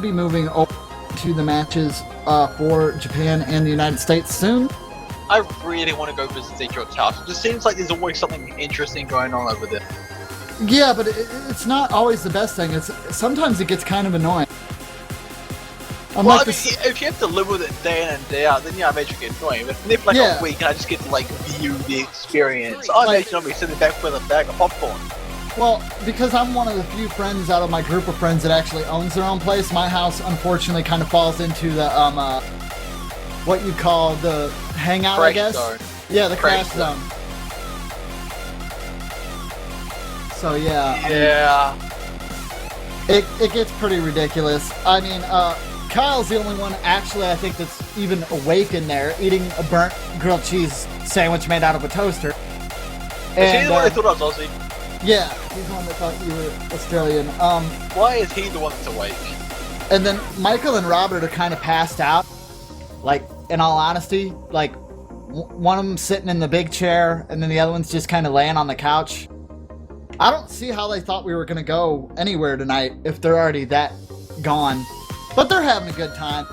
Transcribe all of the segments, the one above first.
be moving over to the matches for Japan and the United States soon. I really want to go visit Zetro's house. It just seems like there's always something interesting going on over there. Yeah, but it's not always the best thing. Sometimes it gets kind of annoying. Well, I mean, if you have to live with it day in and day out, then yeah, I imagine it get annoying. But if like a week and I just get to like view the experience, I imagine I'll be sitting back with a bag of popcorn. Well, because I'm one of the few friends out of my group of friends that actually owns their own place, my house unfortunately kind of falls into the what you call the hangout, Crash I guess. zone. Yeah, the crash zone. So yeah. Yeah. It gets pretty ridiculous. I mean, Kyle's the only one actually I think that's even awake in there, eating a burnt grilled cheese sandwich made out of a toaster. Is he the one that thought I was Aussie? Yeah, he's the one that thought you were Australian. Why is he the one that's awake? And then Michael and Robert are kind of passed out. Like, in all honesty, like, one of them sitting in the big chair, and then the other one's just kind of laying on the couch. I don't see how they thought we were going to go anywhere tonight if they're already that gone. But they're having a good time.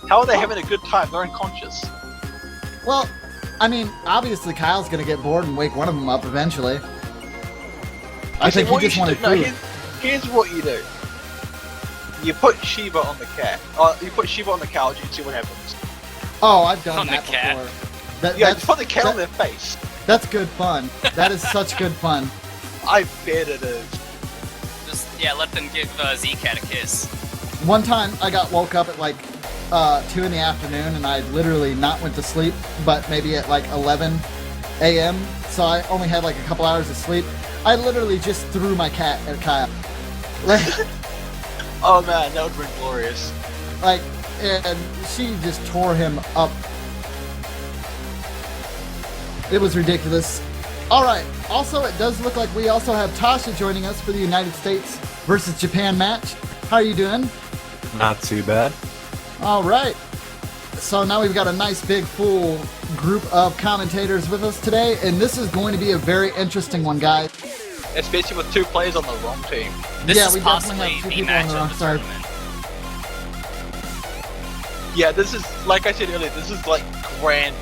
How are they having a good time? They're unconscious. Well, I mean, obviously Kyle's going to get bored and wake one of them up eventually. I think he just wanted food. No, here's what you do. You put Shiva on the cat. You put Shiva on the couch and see what happens. Oh, I've done on that the cat. before. Yeah, just put the cat on their face. That's good fun. That is such good fun. I bet it is. Just, yeah, let them give Z-Cat a kiss. One time I got woke up at like 2 in the afternoon and I literally not went to sleep, but maybe at like 11 a.m. So I only had like a couple hours of sleep. I literally just threw my cat at Kyle. Oh man, that would have been glorious. Like, and she just tore him up. It was ridiculous. Alright, also it does look like we also have Tasha joining us for the United States versus Japan match. How are you doing? Not too bad. Alright. So now we've got a nice big full group of commentators with us today, and this is going to be a very interesting one, guys. Especially with two players on the wrong team. This Yeah, is we definitely possibly have two the people match on the wrong of the side. tournament. Yeah, this is, like I said earlier, this is like grand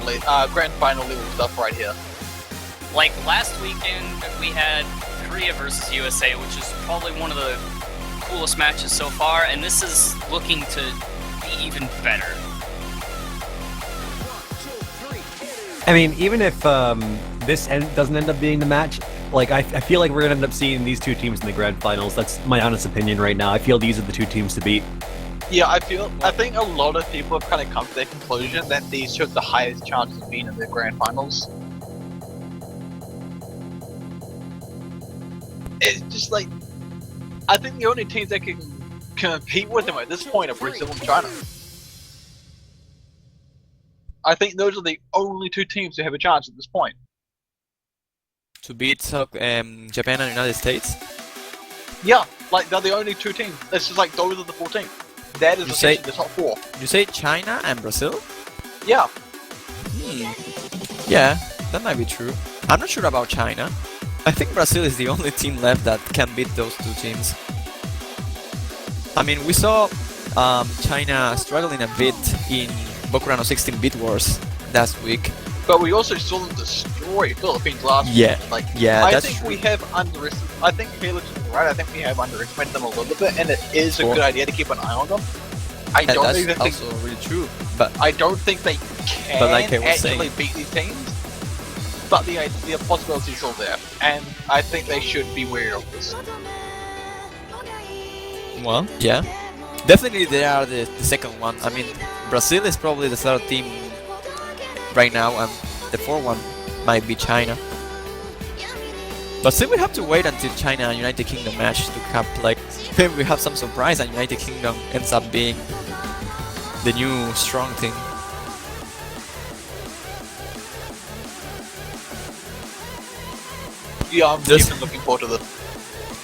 final level stuff right here. Like last weekend, we had Korea versus USA, which is probably one of the coolest matches so far, and this is looking to be even better. I mean, even if this doesn't end up being the match, like I feel like we're gonna end up seeing these two teams in the grand finals. That's my honest opinion right now. I feel these are the two teams to beat. Yeah, I think a lot of people have kind of come to that conclusion that these two have the highest chances of being in the grand finals. It's just like, I think the only teams that can compete with them at this point are Brazil and China. I think those are the only two teams who have a chance at this point. To beat Japan and United States? Yeah, like they're the only two teams. It's just like those are the 4 teams. That is essentially the top 4. You say China and Brazil? Yeah. Yeah, that might be true. I'm not sure about China. I think Brazil is the only team left that can beat those two teams. I mean, we saw China struggling a bit in Bokurano 16-bit Wars last week. But we also saw them destroy Philippines last Yeah, week. Like, yeah, I that's think true. we have underestimated. I think Felix is right. I think we have underestimated them a little bit, and it is a Sure. good idea to keep an eye on them. I And don't that's even think. also really true. But I don't think they can But like I was actually saying- beat these teams. But the possibility is still there, and I think they should be wary of this. well, yeah, definitely they are the second one. I mean, Brazil is probably the third team right now, and the fourth one might be China. But still, we have to wait until China and United Kingdom match to have like maybe we have some surprise and United Kingdom ends up being the new strong team. Yeah, I'm Just- even looking forward to this.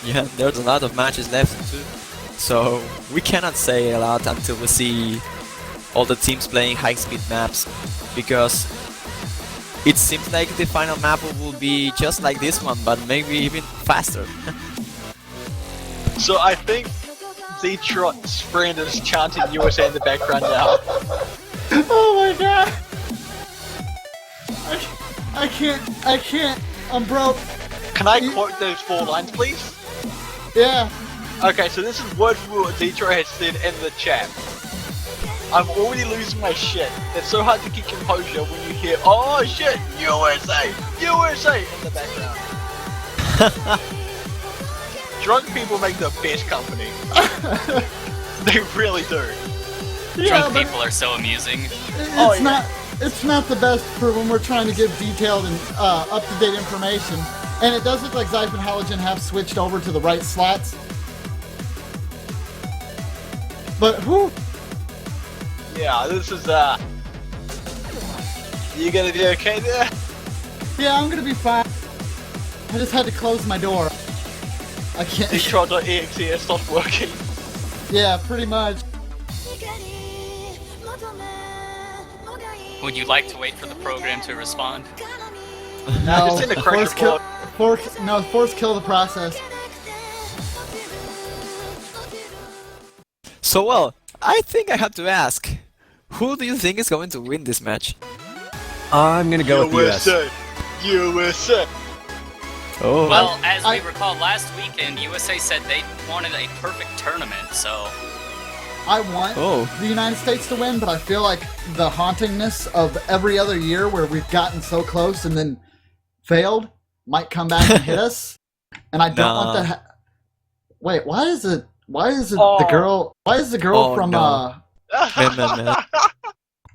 Yeah, there's a lot of matches left too, so we cannot say a lot until we see all the teams playing high-speed maps, because it seems like the final map will be just like this one, but maybe even faster. So I think Z-Trot's friend is chanting USA in the background now. Oh my god! I can't. I'm broke. Can I quote those 4 lines, please? Yeah. Okay, so this is word for word what Z-Trot has said in the chat. I'm already losing my shit. It's so hard to keep composure when you hear, oh shit, USA, USA in the background. Drunk people make the best company. They really do. Drunk people are so amusing. It's not the best for when we're trying to give detailed and up-to-date information. And it does look like Zype and Halogen have switched over to the right slots. But who? Yeah, this is you gonna be okay there? Yeah, I'm gonna be fine. I just had to close my door. I can't. Z-Trot.exe stopped working. Yeah, pretty much. Would you like to wait for the program to respond? No, just in the crash force kill the process. So well, I think I have to ask, who do you think is going to win this match? I'm gonna go with the US. USA. Oh. Well, as we recall last weekend, USA said they wanted a perfect tournament, so... I want the United States to win, but I feel like the hauntingness of every other year where we've gotten so close and then failed might come back and hit us. And I don't want that. Wait, why is it the girl? Why is the girl from Man.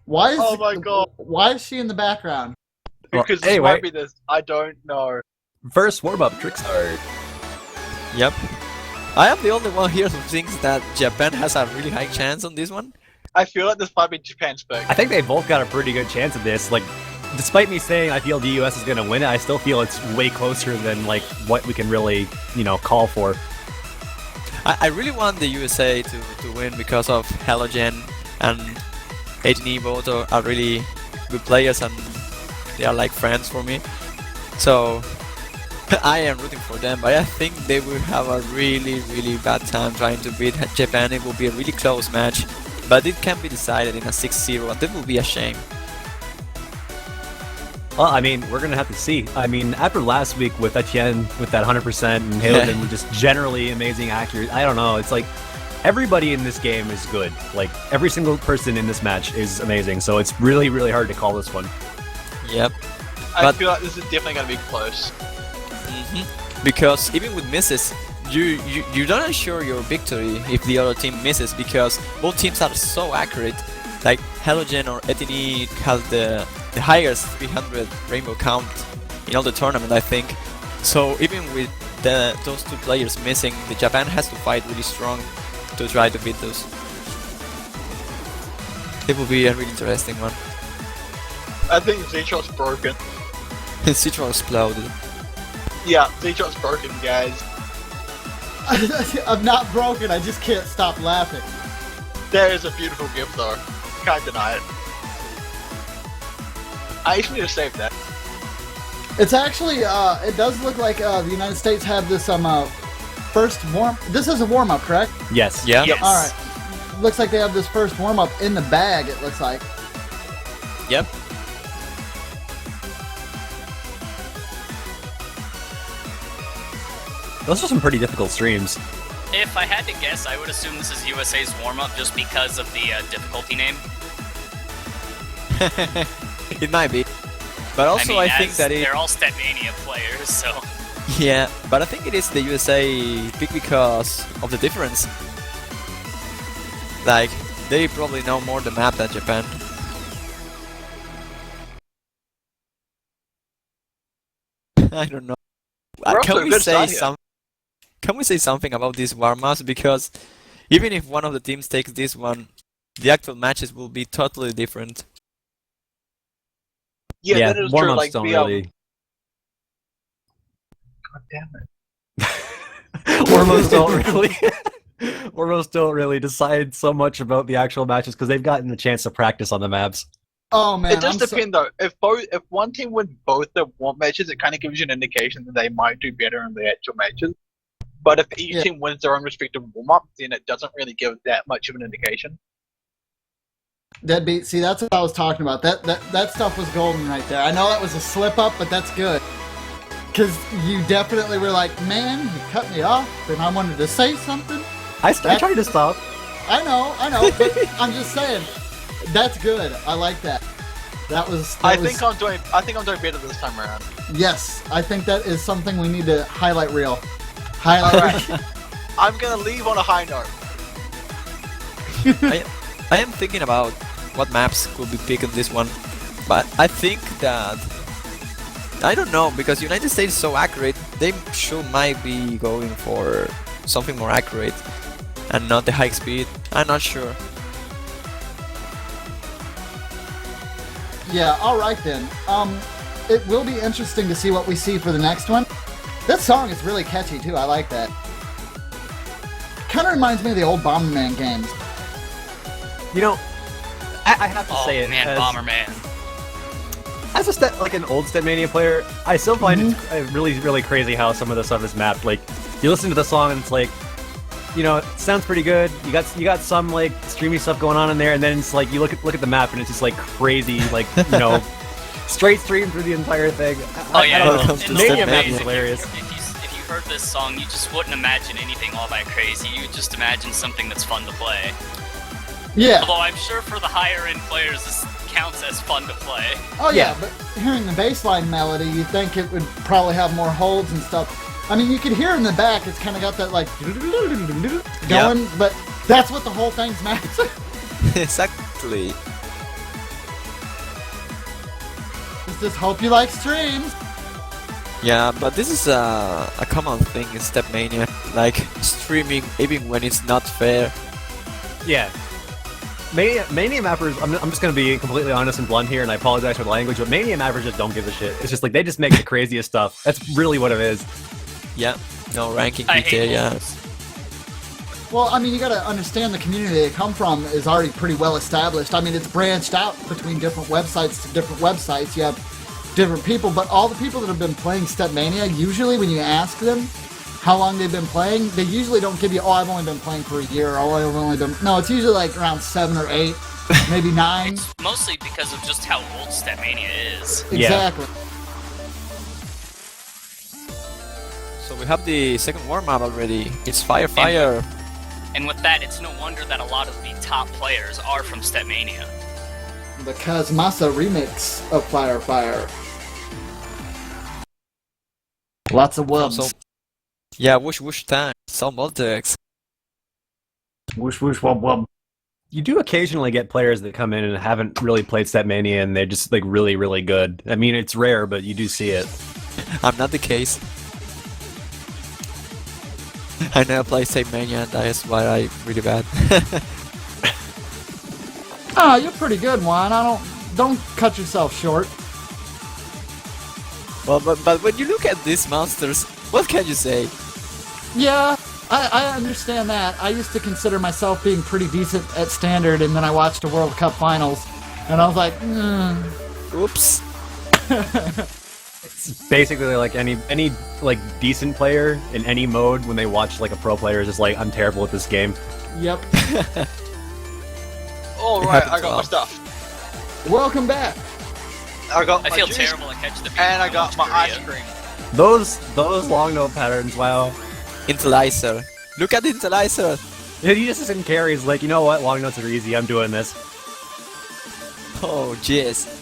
Why is Oh my god. Why is she in the background? Because this anyway. might be this. I don't know. First warm-up, Trickstar. Yep. I am the only one here who thinks that Japan has a really high chance on this one. I feel like this might be Japan's pick. I think they both got a pretty good chance at this. Like, despite me saying I feel the US is gonna win it, I still feel it's way closer than like what we can really, call for. I really want the USA to win because of Halogen and 18E both are really good players and they are like friends for me. So I am rooting for them, but I think they will have a really, really bad time trying to beat Japan. It will be a really close match, but it can be decided in a 6-0, and that will be a shame. Well, I mean, we're gonna have to see. I mean, after last week with Etienne with that 100% and Halogen with just generally amazing accurate, I don't know. It's like everybody in this game is good. Like every single person in this match is amazing. So it's really, really hard to call this one. Yep. I feel like this is definitely going to be close. Because even with misses, you don't ensure your victory if the other team misses, because both teams are so accurate. Like Halogen or Etini has the highest 300 rainbow count in all the tournament, I think. So even with those two players missing, the Japan has to fight really strong to try to beat those. It will be a really interesting one. I think Z-Trot's broken. Citron exploded. Yeah, Z-Trot's broken, guys. I'm not broken, I just can't stop laughing. That is a beautiful gift, though. Can't deny it. I actually need to save that. It's actually, it does look like the United States have this first This is a warm-up, correct? Yes. Yeah. Yes. All right. Looks like they have this first warm-up in the bag. It looks like. Yep. Those are some pretty difficult streams. If I had to guess, I would assume this is USA's warm-up just because of the difficulty name. It might be. But also I think that they're all Stepmania players, so... Yeah, but I think it is the USA pick because of the difference. Like, they probably know more the map than Japan. I don't know. Can we say something about these warm-ups? Because even if one of the teams takes this one, the actual matches will be totally different. Yeah, that is true. Warm-ups Like, don't really... God damn it. Warm-ups don't really decide so much about the actual matches because they've gotten the chance to practice on the maps. Oh man, It does depend though. If one team wins both the warm matches, it kind of gives you an indication that they might do better in the actual matches. But if each Yeah. team wins their own respective warm-up, then it doesn't really give that much of an indication. Deadbeat. See, that's what I was talking about. That stuff was golden right there. I know that was a slip up, but that's good. Because you definitely were like, man, you cut me off, and I wanted to say something. I tried to stop. I know, but I'm just saying, that's good. I like that. I think I'm doing better this time around. Yes, I think that is something we need to highlight reel. Highlight reel. I'm gonna leave on a high note. I am thinking about what maps could be picked in this one, but I think that I don't know, because United States is so accurate. They might be going for something more accurate and not the high speed. I'm not sure. Yeah, alright then. It will be interesting to see what we see for the next one. This song is really catchy too, I like that. Kinda reminds me of the old Bomberman games. You know, I have to say it. Man, as, Bomberman. As an old Stepmania player, I still find it really, really crazy how some of the stuff is mapped. Like, you listen to the song and it's like, you know, it sounds pretty good. You got some like streamy stuff going on in there, and then it's like you look at the map and it's just like crazy, like you know, straight stream through the entire thing. Oh yeah, I don't know. it's Mania map amazing. is hilarious. If you heard this song, you just wouldn't imagine anything all that crazy. You would just imagine something that's fun to play. Yeah. Although I'm sure for the higher end players, this counts as fun to play. Oh yeah, but hearing the bassline melody, you think it would probably have more holds and stuff. I mean, you could hear in the back, it's kind of got that like going, but that's what the whole thing's mapped. Exactly. Just hope you like streams. Yeah, but this is a common thing in Stepmania, like streaming even when it's not fair. Yeah. Mania mappers, I'm just gonna be completely honest and blunt here, and I apologize for the language, but Mania mappers just don't give a shit. It's just like they just make the craziest stuff. That's really what it is. Yeah, no ranking I hate criteria. rules. Well, I mean, you gotta understand the community they come from is already pretty well established. I mean, it's branched out between different websites to different websites. You have different people, but all the people that have been playing Stepmania, usually when you ask them how long they've been playing, they usually don't give you, oh, I've only been playing for a year, or I've only been... No, it's usually like around 7 or 8, maybe 9. It's mostly because of just how old Stepmania is. Exactly. So we have the second warm-up already. It's Fire Fire. And with that, it's no wonder that a lot of the top players are from Stepmania. The Kazmasa remix of Fire Fire. Lots of wubs. So, yeah, whoosh whoosh time. Some multi-X. Whoosh whoosh wub wub. You do occasionally get players that come in and haven't really played Stepmania, and they're just like really, really good. I mean, it's rare, but you do see it. I'm not the case. I never play Stepmania, and that's why I'm really bad. Ah, you're pretty good, Juan. Don't cut yourself short. Well, but when you look at these monsters, what can you say? Yeah, I understand that. I used to consider myself being pretty decent at Standard, and then I watched the World Cup Finals, and I was like, Oops. It's basically like any like decent player in any mode when they watch like a pro player is just like, I'm terrible at this game. Yep. Alright, I got my stuff. Welcome back. I got I my feel juice, terrible at catching the beat. and I when got my watch ice Korea. cream. Those long note patterns, wow. Interlicer. Look at the Interlicer. He just doesn't care. He's like, you know what? Long notes are easy. I'm doing this. Oh, jeez.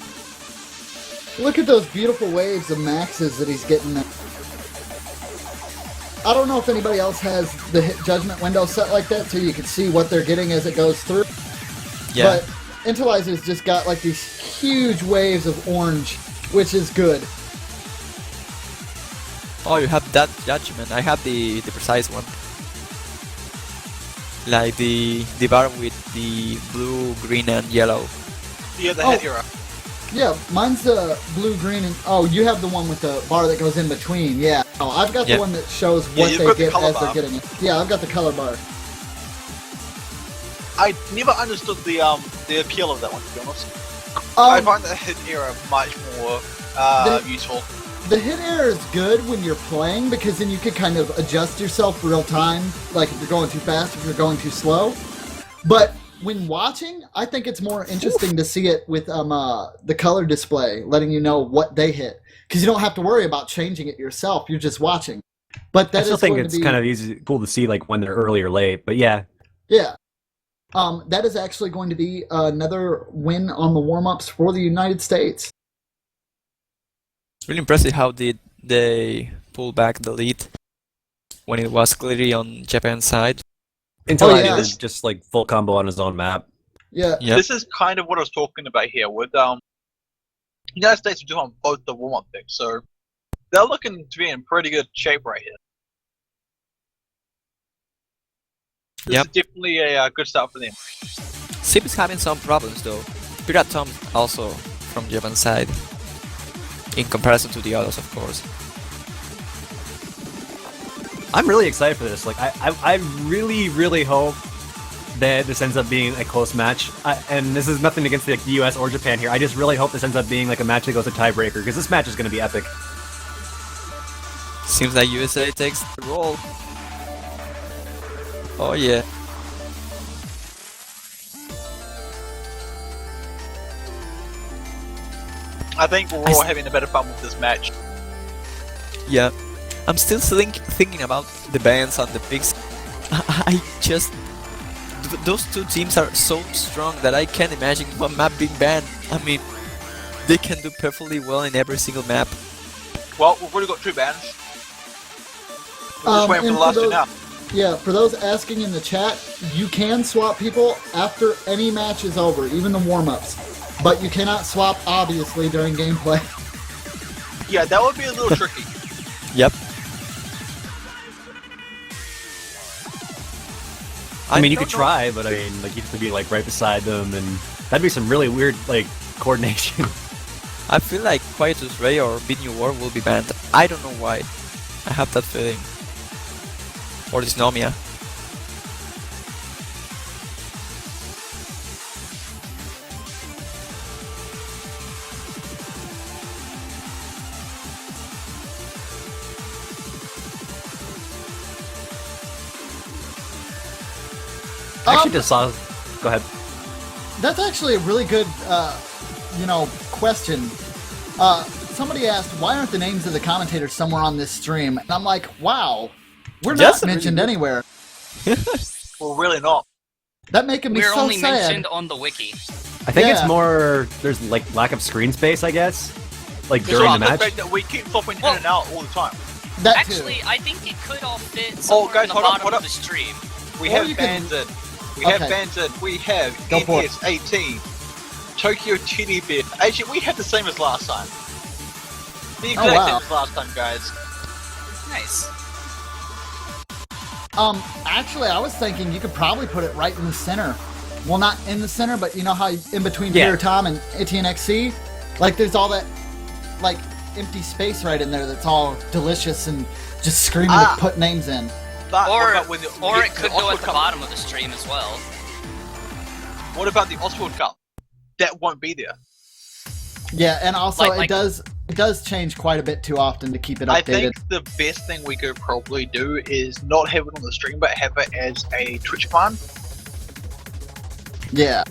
Look at those beautiful waves of maxes that he's getting there. I don't know if anybody else has the hit judgment window set like that so you can see what they're getting as it goes through. Yeah. But Interlizer's just got like these huge waves of orange, which is good. Oh, you have that judgment. I have the precise one. Like the bar with the blue, green, and yellow. Yeah, the Oh. head era. Yeah, mine's the blue, green, and... Oh, you have the one with the bar that goes in between, yeah. Oh, I've got Yeah. the one that shows Yeah, what you've they got the get color as they're bar. getting it. Yeah, I've got the color bar. I never understood the appeal of that one, to be honest. I Um, find the head era much more The- useful. The hit error is good when you're playing because then you can kind of adjust yourself real time, like if you're going too fast, if you're going too slow. But when watching, I think it's more interesting to see it with the color display, letting you know what they hit, because you don't have to worry about changing it yourself. You're just watching. But that I still is think going it's to be, kind of easy, cool to see like when they're early or late. But yeah, yeah. That is actually going to be another win on the warm-ups for the United States. It's really impressive how did they pull back the lead when it was clearly on Japan's side. until Oh, he yeah. did just like full combo on his own map. Yeah. Yep. This is kind of what I was talking about here with United States are doing both the warm-up things, so they're looking to be in pretty good shape right here. This Yep. is definitely a good start for them. Sip is having some problems though. Pirate Tom also from Japan's side. In comparison to the others, of course. I'm really excited for this. Like, I really, really hope that this ends up being a close match. And this is nothing against the U.S. or Japan here. I just really hope this ends up being like a match that goes to tiebreaker, because this match is going to be epic. Seems like USA takes the roll. Oh yeah. I think we're all having a better fun with this match. Yeah. I'm still thinking about the bans on the picks. I just... Those two teams are so strong that I can't imagine one map being banned. I mean, they can do perfectly well in every single map. Well, we've already got 2 bans. We're just waiting for and the last 2 those- now. Yeah, for those asking in the chat, you can swap people after any match is over, even the warm-ups. But you cannot swap, obviously, during gameplay. Yeah, that would be a little tricky. Yep. I mean, you don't could know- try, but I mean, like, you have to be like right beside them, and that'd be some really weird like coordination. I feel like Quietus Ray or Bid New War will be banned. I don't know why. I have that feeling. Or Dysnomia. I actually just saw. Go ahead. That's actually a really good, question. Somebody asked, why aren't the names of the commentators somewhere on this stream? And I'm like, wow, we're That's not a really mentioned good- anywhere. Well, really not. That making me We're so only sad. mentioned on the wiki. I think it's Yeah. more there's like lack of screen space, I guess, like It's during not the the match. fact that we keep flopping in Well- and out all the time. That Actually, too. I think it could all fit somewhere guys, in the hold up, bottom hold of up. the stream. We Or have you can- Bandit. We have Okay. Bandit. We have Go for it. NS18. Tokyo Titty Bear. Actually, we had the same as last time. The exact wow. same as last time, guys. Nice. Actually, I was thinking you could probably put it right in the center. Well, not in the center, but you know how in between Yeah. Peter Tom and ATNXC? Like, there's all that, like, empty space right in there that's all delicious and just screaming to put names in. But Or, what about when or we it get could the go at Oswald the Cup? bottom of the stream as well. What about the Oswald Cup? That won't be there. Yeah, and also Like- it does change quite a bit too often to keep it I updated. think the best thing we could probably do is not have it on the stream, but have it as a Twitch command. Yeah.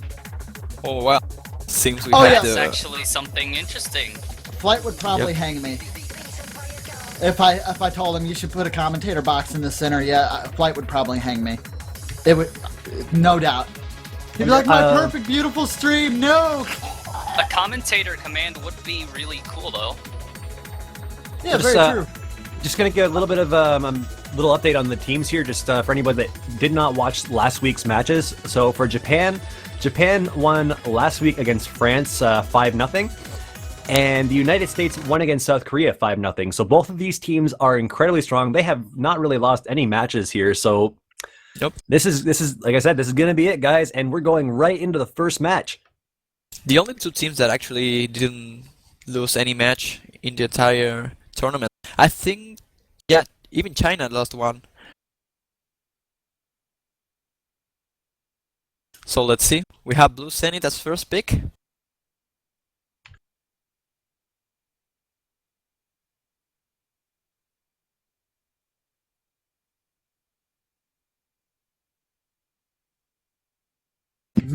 Oh wow. Seems we Oh, had yeah. That's the... actually something interesting. Flight would probably hang me. If I told him you should put a commentator box in the center, Flight would probably hang me. It would, no doubt. He'd be like, my perfect, beautiful stream, no! A commentator command would be really cool, though. Yeah, Just, very true. Just gonna get a little bit of little update on the teams here, just for anybody that did not watch last week's matches. So for Japan, Japan won last week against France 5-0, and the United States won against South Korea 5-0. So both of these teams are incredibly strong. They have not really lost any matches here. So Nope. this is like I said, this is gonna be it, guys, and we're going right into the first match. The only two teams that actually didn't lose any match in the entire tournament. I think, yeah, even China lost one. So let's see. We have Blue Zenith as first pick.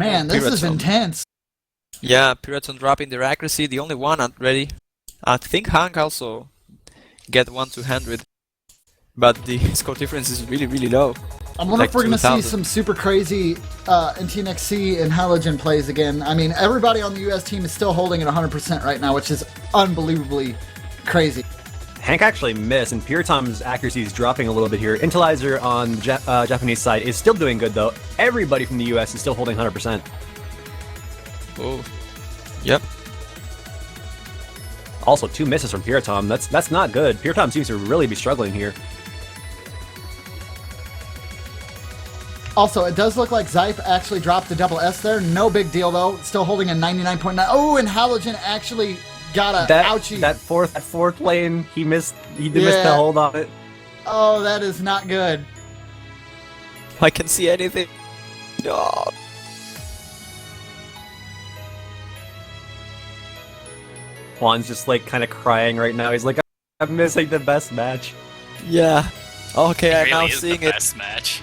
Man, this is Piraton. intense. Yeah, Piraton dropping their accuracy, the only one already. I think Hank also get 1 200, but the score difference is really, really low. I wonder Like if we're going to see 2,000. some super crazy NTNXC and Halogen plays again. I mean, everybody on the US team is still holding at 100% right now, which is unbelievably crazy. Hank actually missed, and Piratom's accuracy is dropping a little bit here. Intelizer on the Japanese side is still doing good, though. Everybody from the US is still holding 100%. Oh, yep. Also, 2 misses from Piratom. That's not good. Piratom seems to really be struggling here. Also, it does look like Zype actually dropped the double S there. No big deal, though. Still holding a 99.9. Oh, and Halogen actually got a ouchie. That fourth lane, he missed the hold on it. Oh, that is not good. I can see anything. No. Juan's just like kind of crying right now. He's like, I'm missing the best match. Yeah. Okay, I'm It now really is seeing the it. best match.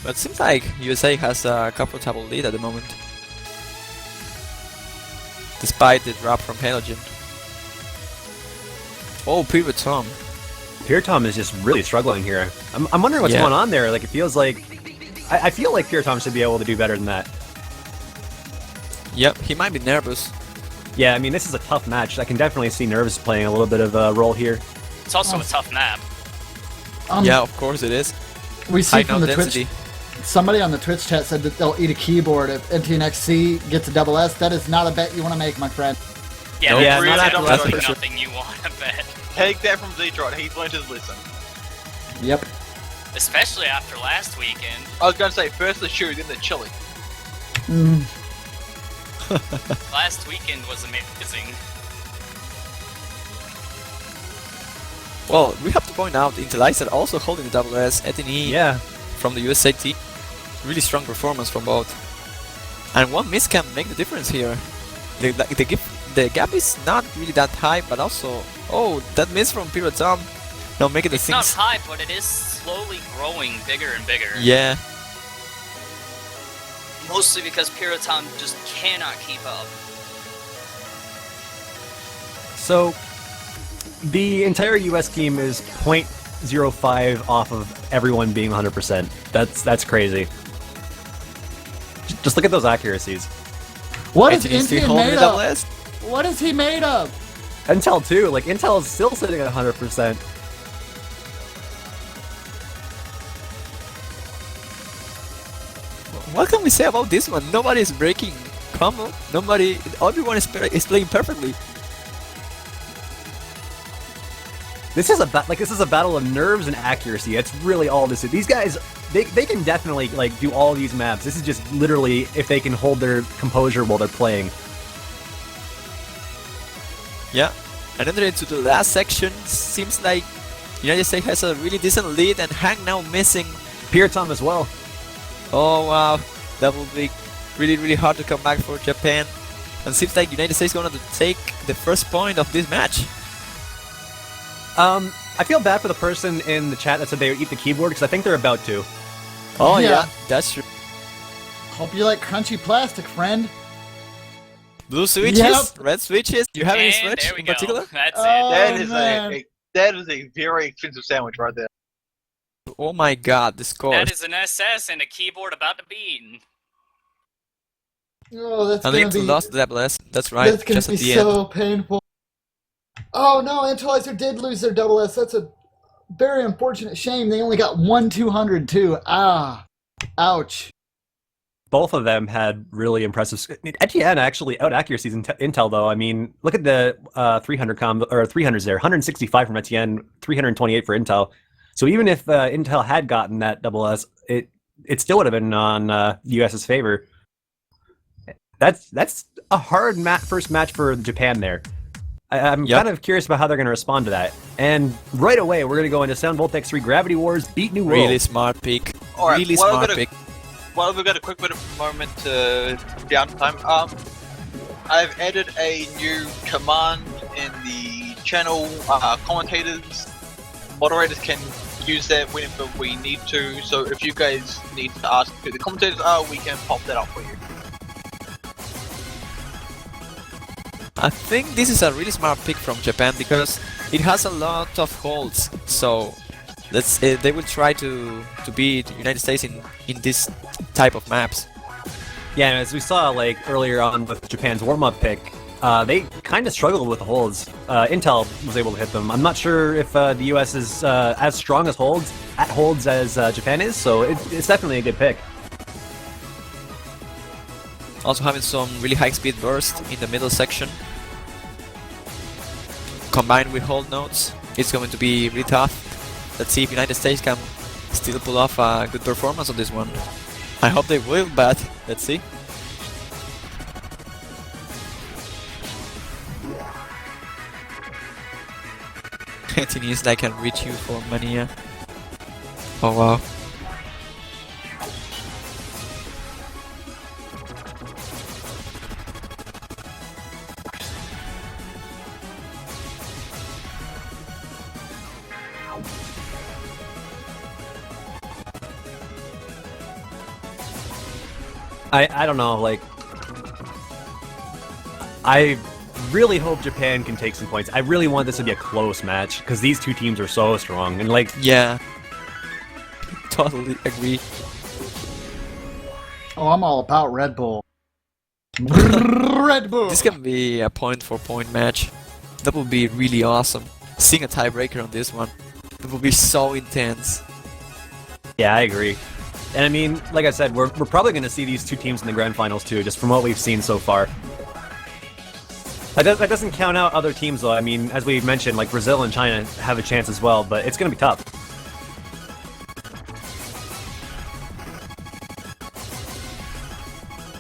But it seems like USA has a comfortable lead at the moment. Despite the drop from Halogen. Oh, Piraton. Piratom is just really struggling here. I'm wondering what's Yeah. going on there. Like, it feels like... I feel like Piratom should be able to do better than that. Yep, he might be nervous. Yeah, I mean, this is a tough match. I can definitely see nerves playing a little bit of a role here. It's also a tough map. Yeah, of course it is. We see High from no the density. Twitch. Somebody on the Twitch chat said that they'll eat a keyboard if NTNXC gets a double S. That is not a bet you want to make, my friend. Yeah, Nope. that's Yeah, really not after not last really week. nothing you want to bet. Take that from Detroit. He's learned his lesson. Yep. Especially after last weekend. I was going to say first the shoe, then the chili. Mm. Last weekend was amazing. Well, we have to point out Intelizer also holding the double S, Ethini Yeah. from the USA team. Really strong performance from both. And one miss can make the difference here. The gap is not really that high, but also... Oh, that miss from Piratom. Now making the It's not things... high, but it is slowly growing bigger and bigger. Yeah. Mostly because Piraton just cannot keep up. So, the entire US team is 0.05 off of everyone being 100%. That's crazy. Just look at those accuracies. What is Ethini's still Intian holding made the double of? S. What is he made of? Intel too. Like, Intel is still sitting at 100%. What can we say about this one? Nobody is breaking combo. Everyone is playing perfectly. This is a battle of nerves and accuracy. That's really all this is. These guys, they can definitely like do all these maps. This is just literally if they can hold their composure while they're playing. Yeah. And then into the last section, seems like United States has a really decent lead and Hank now missing. Piratom as well. Oh wow, that will be really, really hard to come back for Japan. And seems like United States going to take the first point of this match. I feel bad for the person in the chat that said they would eat the keyboard because I think they're about to. Oh Yeah. yeah, that's true. Hope you like crunchy plastic, friend. Blue switches, Yep. red switches. You have any And switch there we in go. particular? That's Oh, That is man. that is a very expensive sandwich right there. Oh my god, the it. score. That is an SS and a keyboard about to be eaten. Oh, that's And gonna Intel be lost the double S. That's right, that's gonna just be at the end. so painful. Oh no, Intelizer did lose their double S. That's a very unfortunate shame. They only got 1/200 too. Ah, ouch. Both of them had really impressive. Etienne actually out accuracies in Intel though. I mean, look at the 300 combo or 300s there. 165 from Etienne, 328 for Intel. So even if Intel had gotten that double S, it still would have been on the US's favor. That's a hard first match for Japan there. I'm Yep. kind of curious about how they're going to respond to that. And right away, we're going to go into Soundbolt X3 Gravity Wars Beat New World. Really smart pick. Alright, really well, smart I've got pick. Well, we've got a quick bit of moment to downtime. I've added a new command in the channel. Commentators, moderators can use that whenever we need to. So if you guys need to ask who the commentators are, we can pop that up for you. I think this is a really smart pick from Japan because it has a lot of holds. So they will try to beat the United States in this type of maps. Yeah, and as we saw like earlier on with Japan's warm-up pick, they kind of struggled with the holds. Intel was able to hit them. I'm not sure if the US is as strong as holds as Japan is, so it's definitely a good pick. Also having some really high speed burst in the middle section. Combined with hold nodes, it's going to be really tough. Let's see if United States can still pull off a good performance on this one. I hope they will, but let's see. It is like I can reach you for Mania. Oh wow. I don't know, like, I really hope Japan can take some points. I really want this to be a close match, because these two teams are so strong, and like... Yeah. Totally agree. Oh, I'm all about Red Bull. Red Bull! This can be a point-for-point match. That would be really awesome. Seeing a tiebreaker on this one. That would be so intense. Yeah, I agree. And I mean, like I said, we're probably going to see these two teams in the grand finals too, just from what we've seen so far. That doesn't count out other teams though. I mean, as we mentioned, like Brazil and China have a chance as well, but it's going to be tough.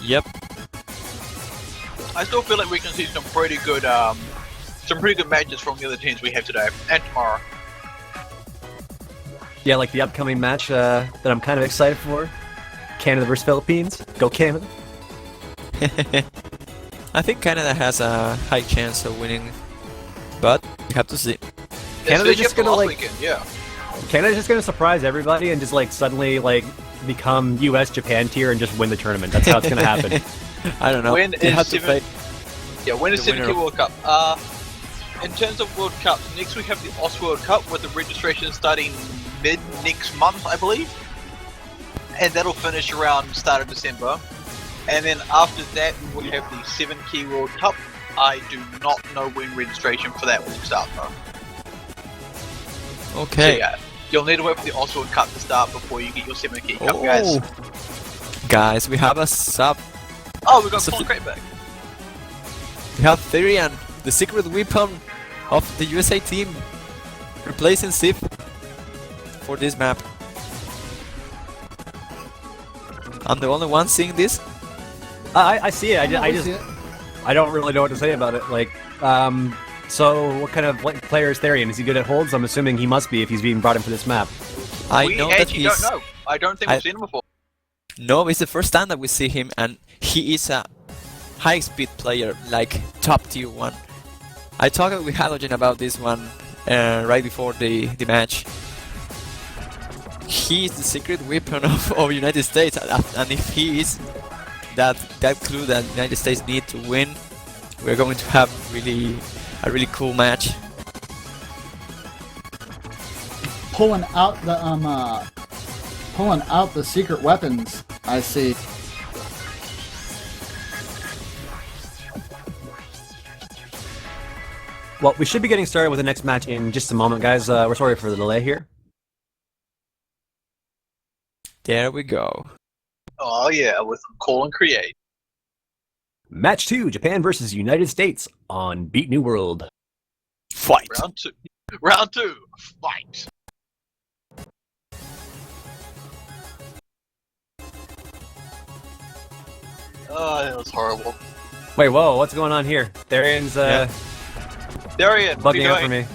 Yep. I still feel like we can see some pretty good matches from the other teams we have today and tomorrow. Yeah, like the upcoming match that I'm kind of excited for. Canada versus Philippines. Go Canada. I think Canada has a high chance of winning, but we have to see. Canada's just gonna like... Weekend, yeah. Canada's just gonna surprise everybody and just like suddenly like become US-Japan tier and just win the tournament. That's how it's gonna happen. I don't know. When They have to play when is the winner 7K World Cup? In terms of World Cups, next we have the Oz World Cup with the registration starting mid next month, I believe, and that'll finish around start of December. And then after that, we will have the 7K World Cup. I do not know when registration for that will start though. Okay. So, yeah, you'll need to wait for the Oz World Cup to start before you get your 7K Cup, guys. Guys, we have a sub. Oh, we got So- Colin Crate back. We have Therian, the secret weapon of the USA team, replacing Sif for this map. I'm the only one seeing this. I see it. I We just see it. I don't really know what to say about it. Like, so what kind of player is Therian? Is he good at holds? I'm assuming he must be if he's being brought in for this map. I We know that actually he's... don't know. I don't think we've seen him before. No, it's the first time that we see him, and he is a high-speed player, like top tier one. I talked with Halogen about this one right before the match. He is the secret weapon of United States, and if he is that clue that United States need to win, we're going to have a really cool match. Pulling out the secret weapons. I see. Well, we should be getting started with the next match in just a moment, guys. We're sorry for the delay here. There we go. Oh yeah, with Call and Create. Match 2, Japan versus United States on Beat New World. Fight! Round two. Round two. Fight. Oh, that was horrible. Wait, whoa, what's going on here? Therian's Darian, what are you bugging out for doing? me.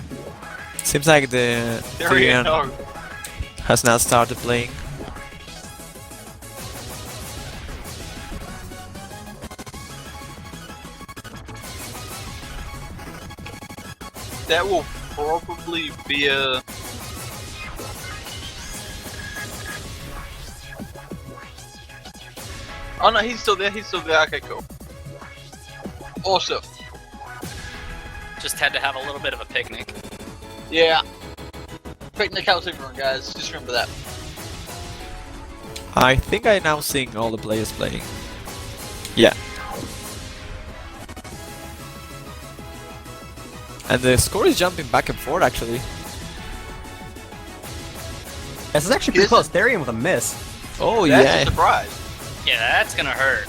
Seems like the Darian, Therian no. has not started playing. That will probably be a Oh no, he's still there. He's still there. Okay, cool. Awesome. Just had to have a little bit of a picnic. Yeah. Picnic house everyone, guys. Just remember that. I think I'm now seeing all the players playing. Yeah. And the score is jumping back and forth actually. This is actually pretty close. Therian with a miss. Oh That's yeah. a surprise. Yeah, that's gonna hurt.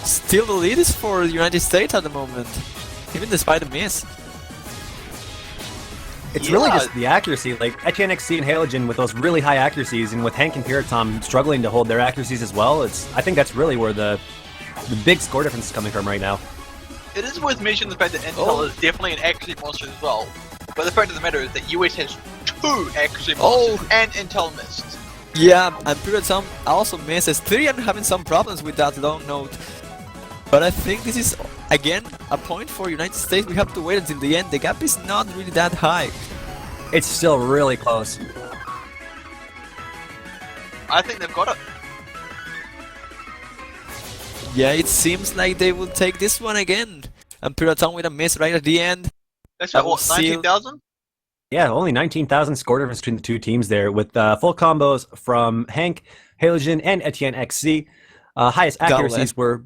Still the lead is for the United States at the moment. Even despite the miss. It's really just the accuracy. Like Etienne XC and Halogen with those really high accuracies, and with Hank and Piratom struggling to hold their accuracies as well. I think that's really where the big score difference is coming from right now. It is worth mentioning the fact that Intel is definitely an accuracy monster as well. But the fact of the matter is that US has 2 accuracy monsters and Intel missed. Yeah, and Piratom also misses. Therian having some problems with that long note. But I think this is, again, a point for United States. We have to wait until the end. The gap is not really that high. It's still really close. I think they've got it. Yeah, it seems like they will take this one again. And Piratom with a miss right at the end. That's That at will what, seal- 19,000? Yeah, only 19,000 score difference between the two teams there, with full combos from Hank, Halogen, and Etienne XC. Highest Double accuracies S. were,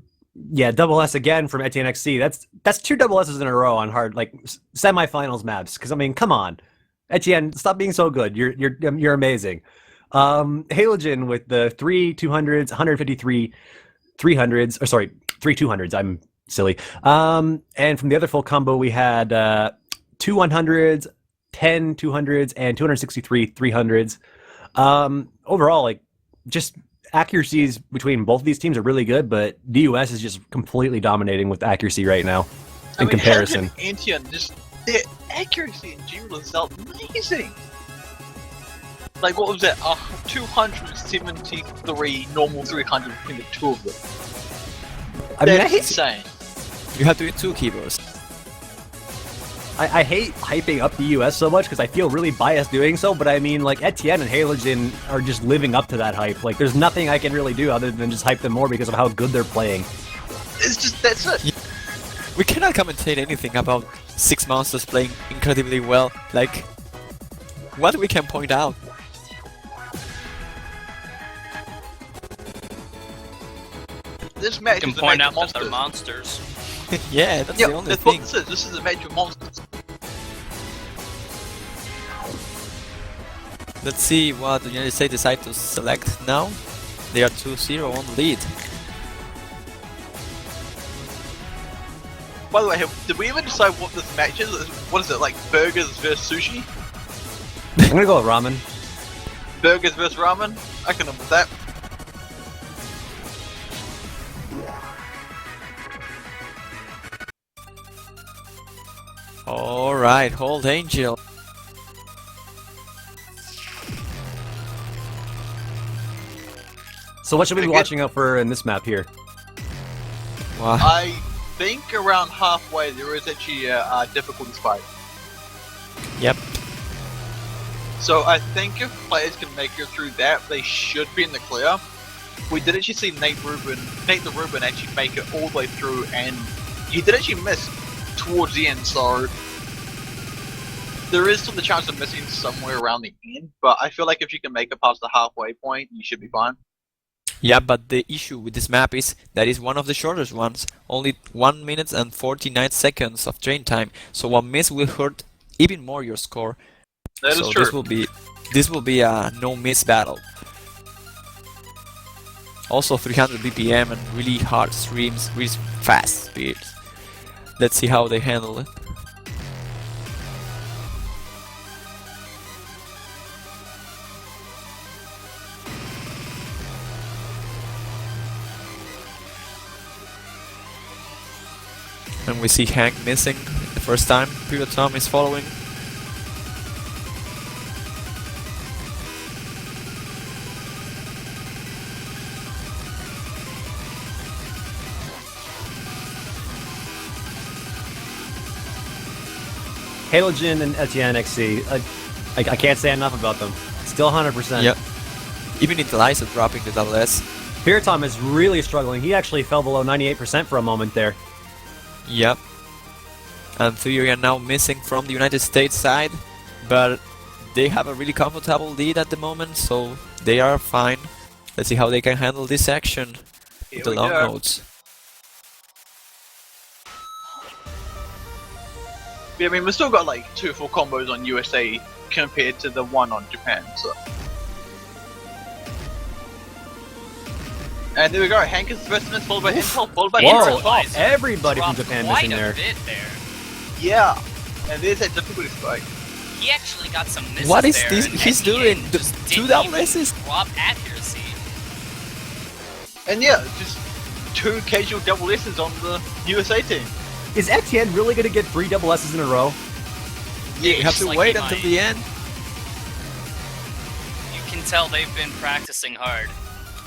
double S again from Etienne XC. That's 2 double S's in a row on hard, like semifinals maps. Because I mean, come on, Etienne, stop being so good. You're amazing. Halogen with the 3 200s, 153 300s, or sorry, 3 200s. I'm silly. And from the other full combo, we had 2 100s. 10 200s and 263 300s. Overall, like, just accuracies between both of these teams are really good, but DUS is just completely dominating with accuracy right now in comparison. Etienne, just their accuracy in general is amazing. Like, what was that? 273 normal 300 between the 2 of them. I mean, That's insane. You have to hit 2 keyboards. I hate hyping up the US so much because I feel really biased doing so, but I mean, like, Etienne and Halogen are just living up to that hype. Like, there's nothing I can really do other than just hype them more because of how good they're playing. It's just, that's it. We cannot commentate anything about 6 monsters playing incredibly well. Like, what we can point out? This match You is can a point match out of that they're monsters. monsters. Yeah, that's Yeah, the only that's thing. what this is. This is a match of monsters. Let's see what the United States decide to select now. They are 2-0 on lead. By the way, did we ever decide what this match is? What is it, like burgers versus sushi? I'm gonna go with ramen. Burgers versus ramen? I can live with that. Alright, hold Angel. So what should we be Good. watching out for in this map here? Wow. I think around halfway there is actually a difficulty spike. Yep. So I think if players can make it through that, they should be in the clear. We did actually see Nate the Rubin actually make it all the way through, and he did actually miss towards the end, so there is still the chance of missing somewhere around the end, but I feel like if you can make it past the halfway point, you should be fine. Yeah, but the issue with this map is that it's one of the shortest ones. Only 1 minute and 49 seconds of train time, so one miss will hurt even more your score. That is So true. this will be a no miss battle. Also 300 BPM and really hard streams, really fast speeds. Let's see how they handle it. And we see Hank missing the first time. Piratom is following. Halogen and Etienne XC. I can't say enough about them. Still 100%. Yep. Even Intelliza dropping the double S. Fear Tom is really struggling. He actually fell below 98% for a moment there. Yep. And Theory are now missing from the United States side, but they have a really comfortable lead at the moment, so they are fine. Let's see how they can handle this section with the long notes. Yeah, I mean, we've still got like 2 full combos on USA compared to the 1 on Japan, so. And there we go, Hanker's first miss, followed by Intel, followed by Whoa! Intel. Everybody from Dropped Japan quite missing a there. bit there. Yeah, and there's that difficulty spike. He actually got some misses What is there, this? and He's at the doing end the just 2 didn't double even S's. Drop accuracy. And yeah, just 2 casual double lessons on the USA team. Is Etienne really going to get 3 double S's in a row? Yeah, You have to like wait he until might. the end. You can tell they've been practicing hard.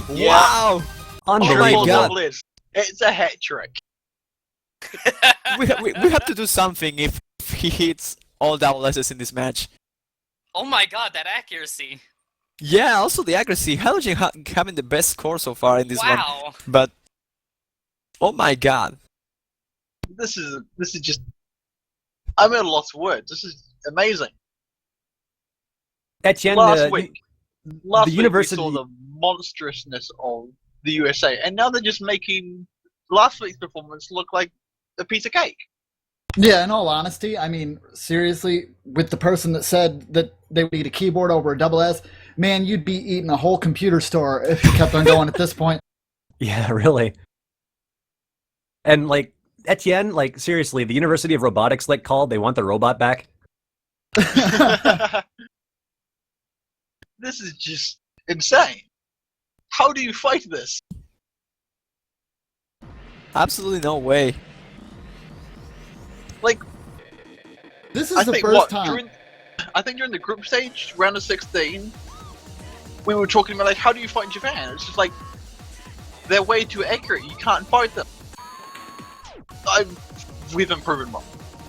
Yeah. Wow! Unbelievable. God. Double S. It's a hat trick. we have to do something if he hits all double S's in this match. Oh my god, that accuracy. Yeah, also the accuracy. Halogen having the best score so far in this one. Wow. But oh my god. This is just. I'm at a loss of words. This is amazing. Etienne, Last week university- we saw the monstrousness of the USA, and now they're just making last week's performance look like a piece of cake. Yeah, in all honesty, I mean, seriously, with the person that said that they would eat a keyboard over a double S, man, you'd be eating a whole computer store if you kept on going at this point. Yeah, really. And like Etienne, like seriously, the University of Robotics like called. They want the robot back. This is just insane. How do you fight this? Absolutely no way. Like, This is I the think first time. during the group stage, round of 16, we were talking about like, how do you fight Japan? It's just like they're way too accurate. You can't fight them. We've been proven wrong.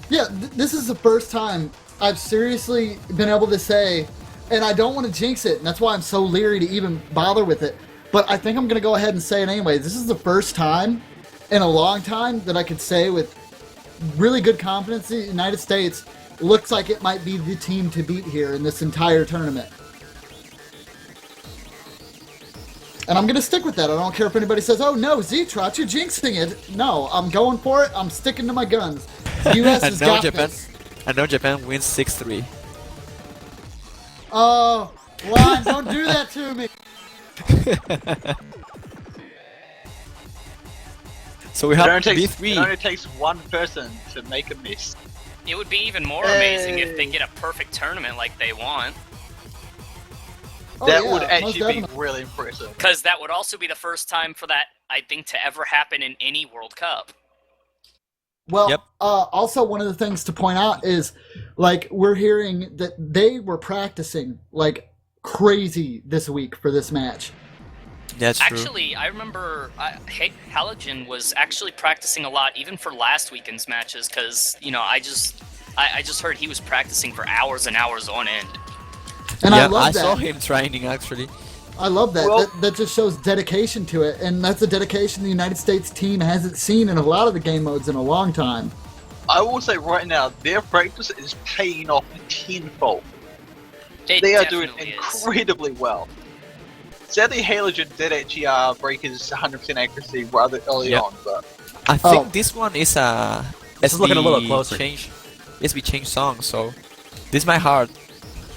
Yeah, this is the first time I've seriously been able to say, and I don't want to jinx it, and that's why I'm so leery to even bother with it, but I think I'm going to go ahead and say it anyway. This is the first time in a long time that I could say with really good confidence the United States looks like it might be the team to beat here in this entire tournament. And I'm going to stick with that. I don't care if anybody says, oh no, Z-Trot, you're jinxing it. No, I'm going for it. I'm sticking to my guns. The U.S. has got this. I know Japan wins 6-3. Oh, Lon, don't do that to me. So we It have only, takes, B3. it only takes one person to make a miss. It would be even more amazing if they Hey. get a perfect tournament like they want. Oh, That yeah, would most actually be definitely. really impressive. Because that would also be the first time for that, I think, to ever happen in any World Cup. Well, Yep. Also one of the things to point out is, like, we're hearing that they were practicing like crazy this week for this match. That's true. Actually, I remember Halogen was actually practicing a lot, even for last weekend's matches, because, you know, I just heard he was practicing for hours and hours on end. And yeah, I love that. saw him training actually. I love that. Well- that just shows dedication to it, and that's a dedication the United States team hasn't seen in a lot of the game modes in a long time. I will say right now, their practice is paying off tenfold. It They are doing definitely is. incredibly well. Sadly, Halogen did actually break his 100% accuracy rather early Yep. on, but I think Oh. this one is a This is looking a little closer. SB change song, so this might hard.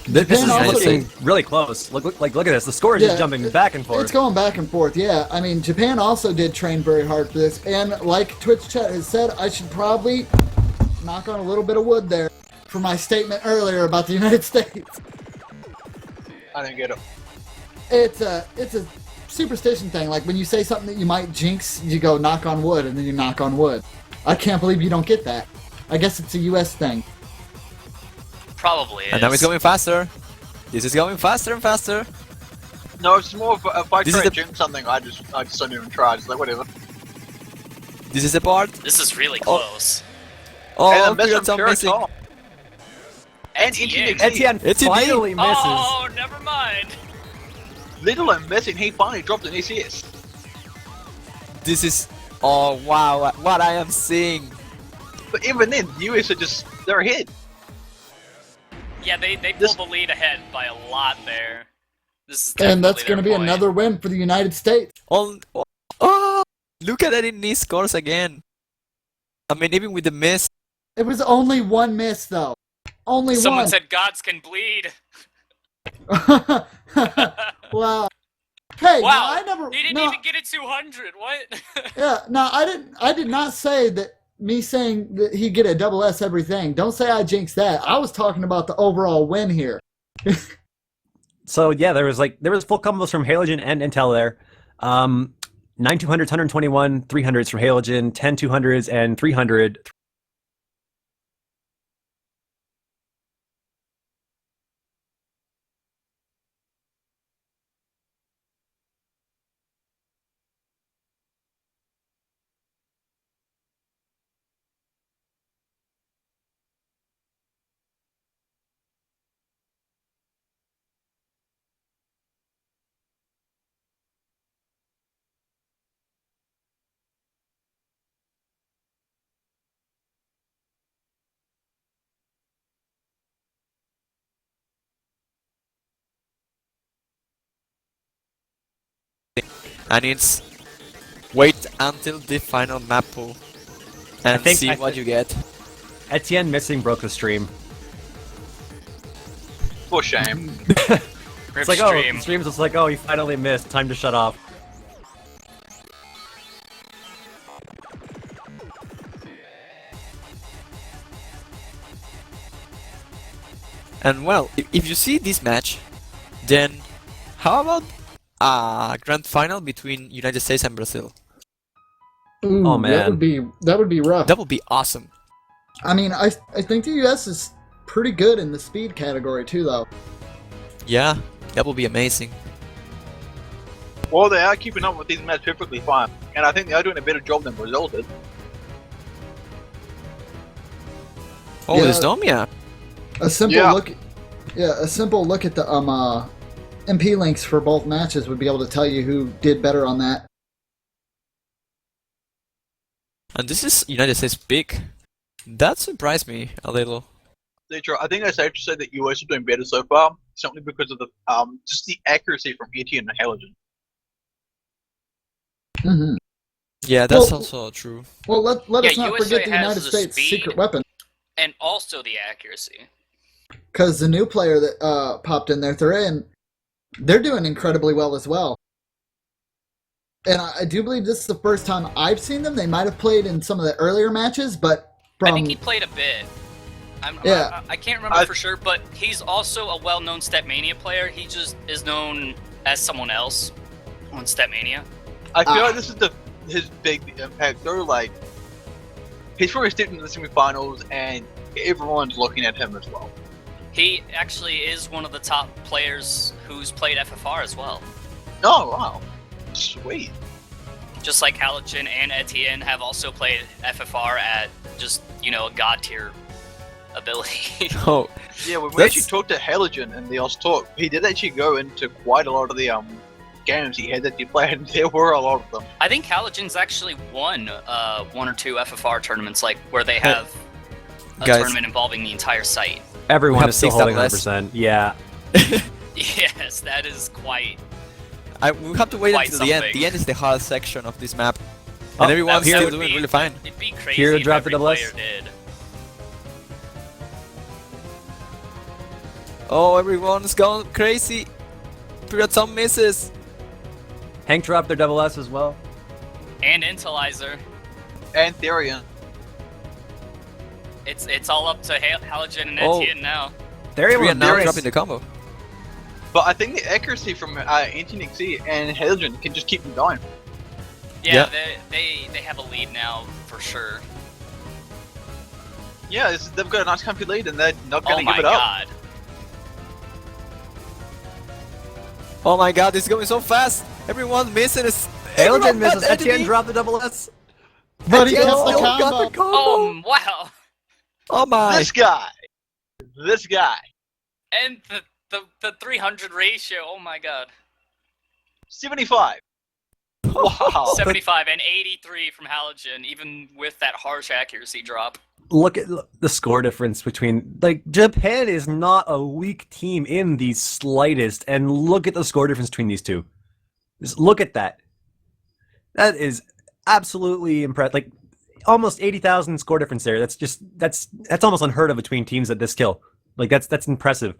This is also looking really close. Look at this. The score is just jumping back and It's forth. going back and forth, yeah. I mean, Japan also did train very hard for this, and like Twitch chat has said, I should probably knock on a little bit of wood there for my statement earlier about the United States. I didn't get it. It's a superstition thing. Like when you say something that you might jinx, you go knock on wood, and then you knock on wood. I can't believe you don't get that. I guess it's a U.S. thing. Probably is. And now it's going faster. This is going faster and faster. No, it's more of if I This try is to jinx something, I just don't even try. Just like whatever. This is the part. This is really Oh. close. Oh, and a miss Pirates from are Pure missing. Top. And Etienne. Etienne Etienne. finally misses. Oh, never mind. Little and missing, he finally dropped an ECS. This is... Oh, wow, what I am seeing. But even then, the US are just, they're ahead. Yeah, they This- pulled the lead ahead by a lot there. This is And that's going to be another win for the United States. Oh, look at that in knee scores again. I mean, even with the miss. It was only one miss, though. Only Someone one. said gods can bleed. Wow. Hey, Wow, now, I never. he didn't no, even get a 200. What? Yeah, no, I didn't. I did not say that. Me saying that he get a double S everything. Don't say I jinxed that. I was talking about the overall win here. So yeah, there was full combos from Halogen and Intel there. 9 200s, 121, 300s from Halogen, 10 200s and 300. And it's wait until the final map pool and see what you get. Etienne missing broke the stream. For shame. It's like, oh, the stream's just like, oh, he finally missed. Time to shut off. And well, if you see this match, then how about a grand final between United States and Brazil? Ooh, Oh, man. that would be rough. That would be awesome. I mean, I think the US is pretty good in the speed category too, though. Yeah, that would be amazing. Well, they are keeping up with these matches perfectly fine. And I think they are doing a better job than Brazil did. Oh, Yeah. there's Domia. A simple Yeah. look, a simple look at the MP links for both matches would be able to tell you who did better on that. And this is United States pick. That surprised me a little. I think it's safe to say that US are doing better so far, simply because of the just the accuracy from Etienne and Halogen. Mm-hmm. Yeah, that's Well- also true. Well, let us not USA forget the has United the States' speed. secret weapon, And also the accuracy. because the new player that popped in there, they're doing incredibly well as well. And I do believe this is the first time I've seen them. They might have played in some of the earlier matches, but I think he played a bit. Yeah. I can't remember for sure, but he's also a well-known Stepmania player. He just is known as someone else on Stepmania. I feel like this is his big impact though. Like, he's probably stepped into the semifinals, and everyone's looking at him as well. He actually is one of the top players who's played FFR as well. Oh wow, sweet. Just like Halogen and Etienne have also played FFR at just, a god tier ability. Oh, Yeah, when we That's- actually talked to Halogen in the Oz talk, he did actually go into quite a lot of the games he had that he played, and there were a lot of them. I think Halogen's actually won one or two FFR tournaments, like where they have a Guys. tournament involving the entire site. Everyone have is still 6 holding less. 100%. Yeah. Yes, that is quite. we have to wait Quite until the end. something. The end is the hard section of this map. Oh, And everyone's that still would doing be- really fine. It'd be crazy Here to if drop the every double S. player did. Oh, everyone's gone crazy. Piratom misses. Hank dropped their double S as well. And Intelizer. And Therian. It's all up to Halogen and Oh. Etienne now. They're able We to are now nice. dropping the combo. But I think the accuracy from NTNXE and Halogen can just keep them going. Yeah, Yeah. they have a lead now for sure. Yeah, they've got a nice comfy lead, and they're not Oh going to my give it up. god. Oh my god, this is going so fast. Everyone's missing. Halogen misses. Etienne dropped the double S. But he Etienne gets the still got combo. the combo. Wow. Oh my. This guy, And the 300 ratio. Oh my god. 75. Wow. 75 and 83 from Halogen, even with that harsh accuracy drop. Look at the score difference between, like, Japan is not a weak team in the slightest, and look at the score difference between these two. Just look at that. That is absolutely impressive. Like, almost 80,000 score difference there. That's almost unheard of between teams at this skill. Like, that's impressive.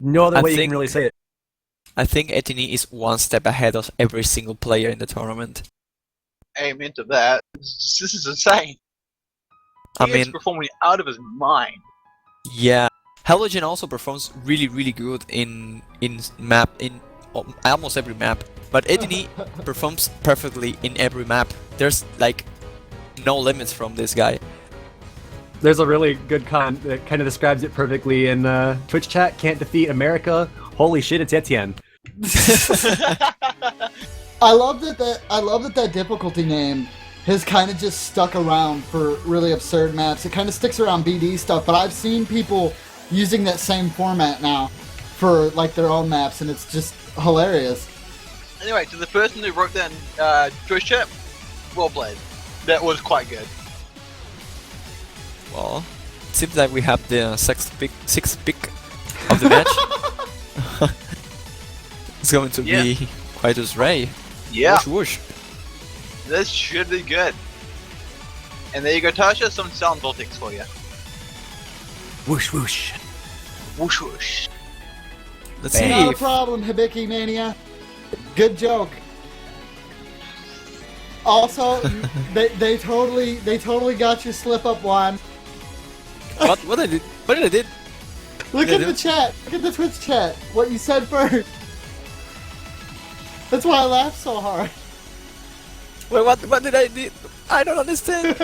No other way you can really say it. I think Etienne is one step ahead of every single player in the tournament. Amen to that. This is insane. I He is mean, performing out of his mind. yeah. Halogen also performs really, really good in almost every map. But Etienne performs perfectly in every map. There's like no limits from this guy. There's a really good comment that kind of describes it perfectly in Twitch chat. Can't defeat America. Holy shit, it's Etienne. I love that difficulty name has kind of just stuck around for really absurd maps. It kind of sticks around BD stuff, but I've seen people using that same format now for like their own maps, and it's just hilarious. Anyway, to the person who wrote that in Twitch chat, well played. That was quite good. Well, it seems like we have the sixth pick of the match. It's going to be Quietus Ray. Yeah, Whoosh whoosh. this should be good. And there you go, Tasha, some sound voltics for you. Whoosh whoosh. Whoosh whoosh. Let's see. Not a If, problem, Hibiki Mania. Good joke. Also, they totally got your slip up one. what did I did? Look Yeah, at the chat. Look at the Twitch chat. What you said first. That's why I laughed so hard. Wait, what did I do? I don't understand.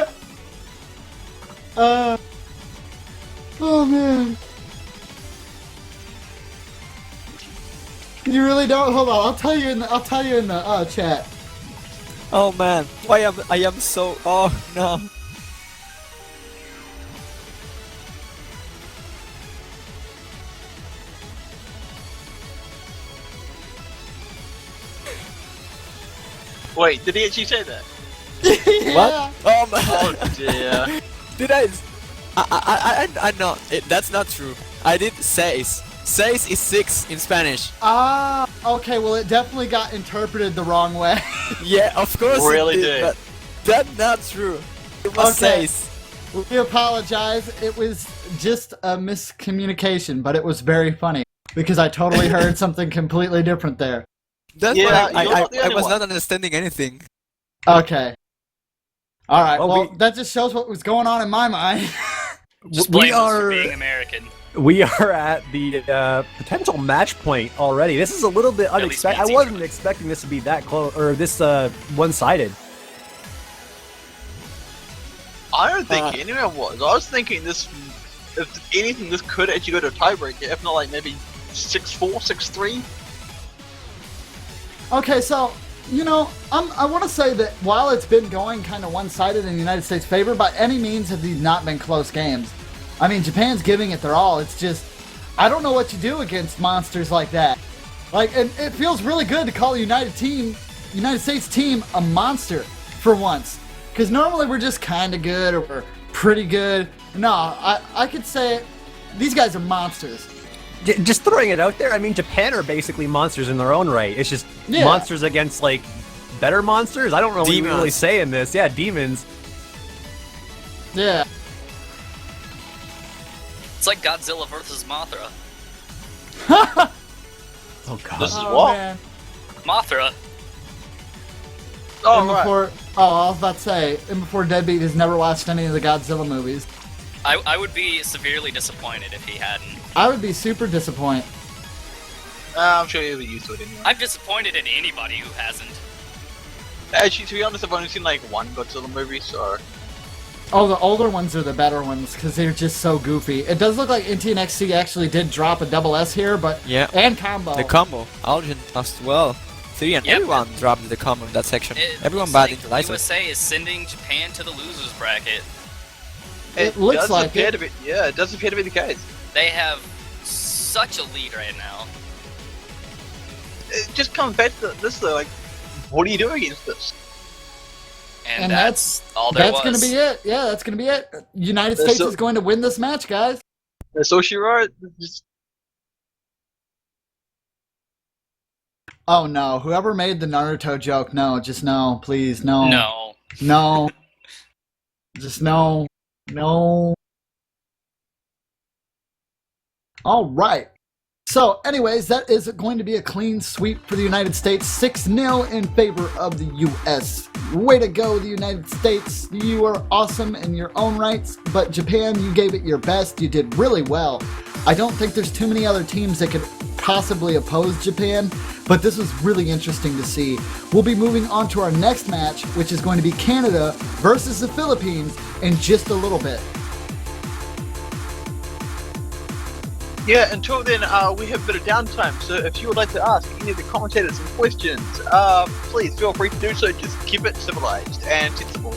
Oh man. You really don't? Hold on. I'll tell you in the chat. Oh man, I am so. Oh no. Wait, did he actually say that? Yeah. What? Oh man. Oh dear. Did I know that's not true. I did seis. Seis is 6 in Spanish. Ah, okay. Well, it definitely got interpreted the wrong way. Yeah, of course Really it did. but that's not true. It was Okay. seis. We apologize. It was just a miscommunication, but it was very funny because I totally heard something completely different there. That's Yeah, why you're not the I only was one. not understanding anything. Okay. All right. Well, Well, that just shows what was going on in my mind. Just We blame us are- for being American. We are at the potential match point already. This is a little bit At least unexpected. I means wasn't each expecting this to be that close, or this one-sided. I don't think anyone was. I was thinking this, if anything, this could actually go to a tiebreaker, if not like maybe 6-4, 6-3. Okay, so you know, I want to say that while it's been going kind of one-sided in the United States' favor, by any means have these not been close games. I mean, Japan's giving it their all. It's just, I don't know what you do against monsters like that. Like, and it feels really good to call a United States team a monster for once. Because normally we're just kind of good or we're pretty good. No, I could say these guys are monsters. Just throwing it out there, I mean, Japan are basically monsters in their own right. It's just Yeah. monsters against, like, better monsters? I don't know what you Demons. really say in this. Yeah, demons. Yeah. It's like Godzilla versus Mothra. Oh, God. This is Oh, what? man. Mothra. Oh, And right. before, I was about to say, and before Deadbeat has never watched any of the Godzilla movies. I would be severely disappointed if he hadn't. I would be super disappointed. I'm sure you'll be used to it anyway. I'm disappointed in anybody who hasn't. Actually, to be honest, I've only seen like one Godzilla movie, so... Oh, the older ones are the better ones because they're just so goofy. It does look like NTNXT actually did drop a double S here, but Yeah. and combo. The combo. Algen as well. 3 and Yep. everyone dropped the combo in that section. It Everyone looks bad like into Lysa. USA is sending Japan to the losers bracket. It looks does like appear it. to be, yeah, it does appear to be the case. They have such a lead right now. It just comes back to this though, like, what do you do against this? And that's all there that's was. gonna be it. Yeah, that's gonna be it. United That's States so- is going to win this match, guys. That's all she wrote. Just Oh no! Whoever made the Naruto joke, no, just no, please, no, No. no, just no, no. All right. So, anyways, that is going to be a clean sweep for the United States, 6-0 in favor of the U.S. Way to go, the United States. You are awesome in your own rights, but Japan, you gave it your best. You did really well. I don't think there's too many other teams that could possibly oppose Japan, but this was really interesting to see. We'll be moving on to our next match, which is going to be Canada versus the Philippines in just a little bit. yeah. Until then, we have a bit of downtime. So if you would like to ask any of the commentators some questions, please feel free to do so. Just keep it civilized and sensible.